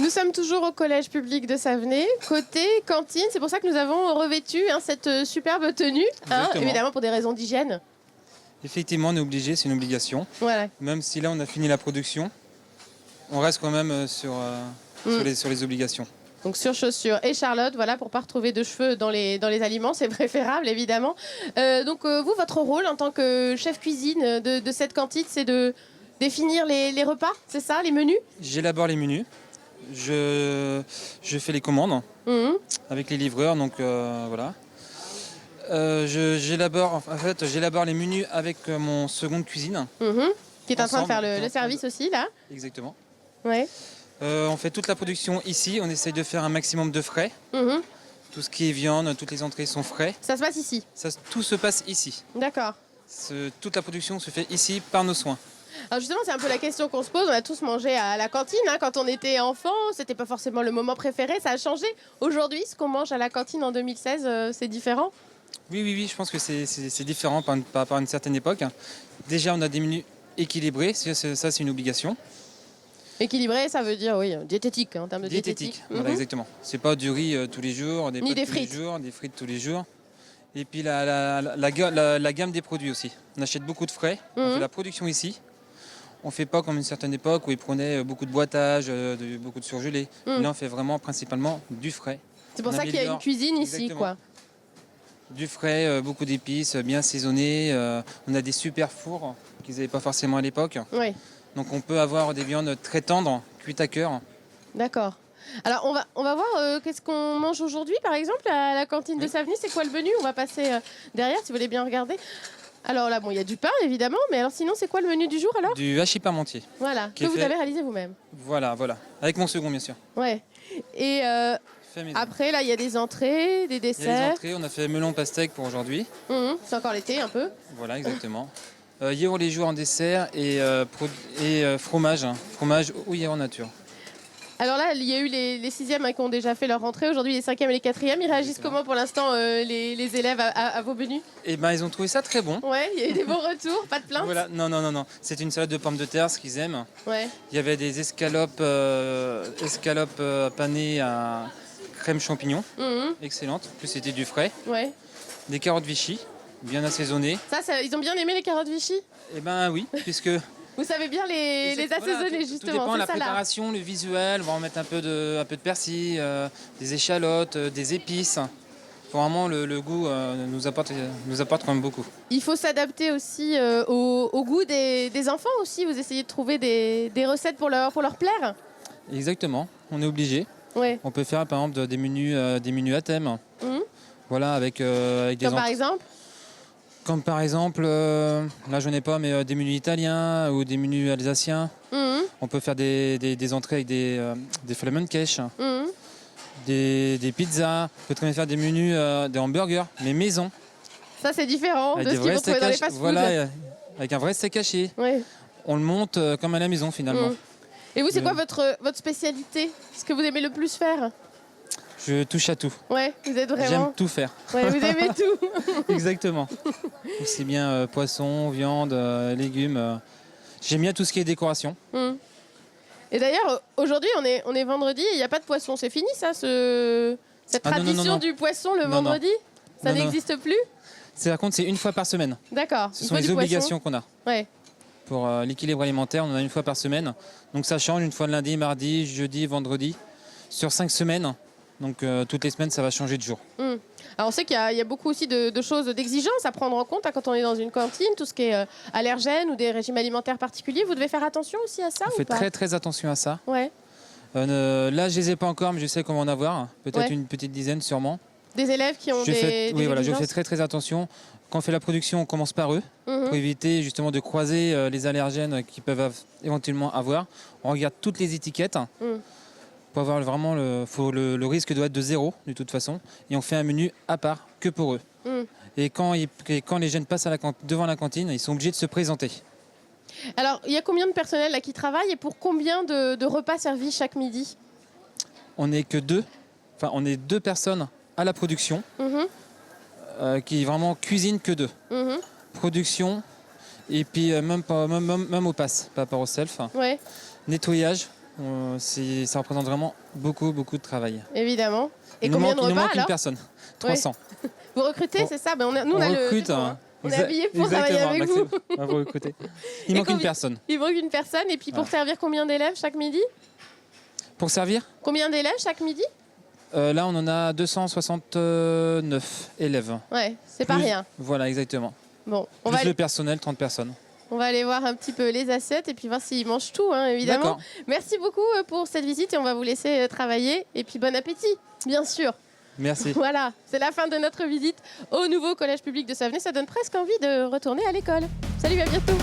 Nous sommes toujours au collège public de Savenay, côté cantine. C'est pour ça que nous avons revêtu cette superbe tenue, évidemment pour des raisons d'hygiène. Effectivement, on est obligé, c'est une obligation. Voilà. Même si là, on a fini la production, on reste quand même sur les obligations. Donc sur chaussures et Charlotte, voilà, pour ne pas retrouver de cheveux dans les aliments, c'est préférable évidemment. Vous, votre rôle en tant que chef cuisine de cette cantine, c'est de définir les repas, c'est ça, les menus? J'élabore les menus, je fais les commandes avec les livreurs, donc voilà. J'élabore les menus avec mon second de cuisine. Qui est en train de faire le service aussi, là. Exactement. Ouais. On fait toute la production ici, on essaye de faire un maximum de frais. Tout ce qui est viande, toutes les entrées sont frais. Ça se passe ici? Tout se passe ici. D'accord. Toute la production se fait ici par nos soins. Alors justement, c'est un peu la question qu'on se pose. On a tous mangé à la cantine quand on était enfant. C'était pas forcément le moment préféré. Ça a changé. Aujourd'hui, ce qu'on mange à la cantine en 2016, c'est différent? Oui, je pense que c'est différent par rapport à une certaine époque. Déjà, on a des menus équilibrés, ça c'est une obligation. Équilibré, ça veut dire, oui, diététique, en termes de diététique. Voilà, exactement. C'est pas du riz tous les jours, des pâtes tous les jours, des frites tous les jours. Et puis la gamme des produits aussi. On achète beaucoup de frais, on fait la production ici. On fait pas comme une certaine époque où ils prenaient beaucoup de boitage, beaucoup de surgelés. Là, on fait vraiment principalement du frais. C'est pour ça qu'il y a une cuisine ici, quoi. Du frais, beaucoup d'épices, bien assaisonnées. On a des super fours qu'ils n'avaient pas forcément à l'époque. Oui. Donc on peut avoir des viandes très tendres, cuites à cœur. D'accord. Alors on va voir qu'est-ce qu'on mange aujourd'hui, par exemple, à la cantine de Savenay. C'est quoi le menu? On va passer derrière, si vous voulez bien regarder. Alors là, bon, il y a du pain, évidemment, mais alors sinon, c'est quoi le menu du jour, alors? Du hachis parmentier. Voilà, que vous avez réalisé vous-même. Voilà. Avec mon second, bien sûr. Ouais. Et après, là, il y a des entrées, des desserts. Il y a des entrées, on a fait melon pastèque pour aujourd'hui. C'est encore l'été, un peu. Voilà, exactement. Yaourt les jours en dessert et fromage au yaourt nature. Alors là, il y a eu les 6e qui ont déjà fait leur rentrée. Aujourd'hui, les 5e et les 4e. Ils réagissent comment pour l'instant, les élèves à vos menus? Eh ben, ils ont trouvé ça très bon. Ouais, il y a eu des bons retours, pas de plaintes? Voilà, non. C'est une salade de pommes de terre, ce qu'ils aiment. Ouais. Il y avait des escalopes panées à crème champignon. Excellente. En plus, c'était du frais. Ouais. Des carottes Vichy, bien assaisonnées. Ça, ils ont bien aimé les carottes Vichy? Eh ben oui, puisque... Vous savez bien les assaisonner, justement. Tout dépend de la préparation, le visuel. On va en mettre un peu de persil, des échalotes, des épices. Faut vraiment le goût nous apporte quand même beaucoup. Il faut s'adapter aussi au goût des enfants aussi. Vous essayez de trouver des recettes pour leur plaire? J'exactement, on est obligé. Ouais. On peut faire par exemple des menus à thème. Voilà, avec des Comme par exemple? Comme par exemple, là je n'ai pas, mais des menus italiens ou des menus alsaciens. On peut faire des entrées avec des Flammkueche, des pizzas. On peut très bien faire des menus, des hamburgers, mais maison. Ça c'est différent de ce qu'ils vont trouver dans les fast-food. Voilà, avec un vrai steak haché. Ouais. On le monte comme à la maison finalement. Et vous, c'est quoi votre spécialité? Ce que vous aimez le plus faire? Je touche à tout. Ouais, vous êtes vraiment... J'aime tout faire. Ouais, vous aimez tout. Exactement. Aussi bien poisson, viande, légumes. J'aime bien tout ce qui est décoration. Et d'ailleurs, aujourd'hui, on est vendredi et il n'y a pas de poisson. C'est fini ça, cette tradition non. du poisson le vendredi? Ça n'existe plus? Par contre, c'est une fois par semaine. D'accord. Ce sont les obligations qu'on a. Ouais. Pour l'équilibre alimentaire, on en a une fois par semaine. Donc ça change, une fois le lundi, mardi, jeudi, vendredi. Sur 5 semaines. Donc toutes les semaines, ça va changer de jour. Alors on sait qu'il y a beaucoup aussi de choses, d'exigences à prendre en compte quand on est dans une cantine, tout ce qui est allergène ou des régimes alimentaires particuliers. Vous devez faire attention aussi à ça ou pas? On fait très très attention à ça. Ouais. Là, je les ai pas encore, mais je sais comment en avoir. Peut-être une petite dizaine sûrement. Des élèves qui ont des voilà, je exigences? fais très très attention. Quand on fait la production, on commence par eux, pour éviter justement de croiser les allergènes qu'ils peuvent éventuellement avoir. On regarde toutes les étiquettes. Pour avoir vraiment le risque doit être de 0 de toute façon, et on fait un menu à part que pour eux. Et quand les jeunes passent devant la cantine, ils sont obligés de se présenter. Alors, il y a combien de personnel là qui travaille et pour combien de repas servis chaque midi? On n'est que deux, on est 2 personnes à la production qui vraiment cuisinent que 2. Production et puis même au pass par rapport au self. Ouais. Nettoyage. Ça représente vraiment beaucoup de travail. Évidemment. Et Il combien nous de repas manque une alors? personne, 300. Vous recrutez, c'est ça? Nous, on a recrute, le... On est habillés pour travailler avec vous. On va vous recruter. Il manque une personne. Il manque une personne. Et puis pour servir combien d'élèves chaque midi? Pour servir? Combien d'élèves chaque midi? Là, on en a 269 élèves. Ouais, c'est pas rien. Voilà, exactement. Bon, Plus le personnel, 30 personnes. On va aller voir un petit peu les assiettes et puis voir s'ils mangent tout, hein, évidemment. Merci beaucoup pour cette visite et on va vous laisser travailler. Et puis bon appétit, bien sûr. Merci. Voilà, c'est la fin de notre visite au nouveau collège public de Savenay. Ça donne presque envie de retourner à l'école. Salut, à bientôt.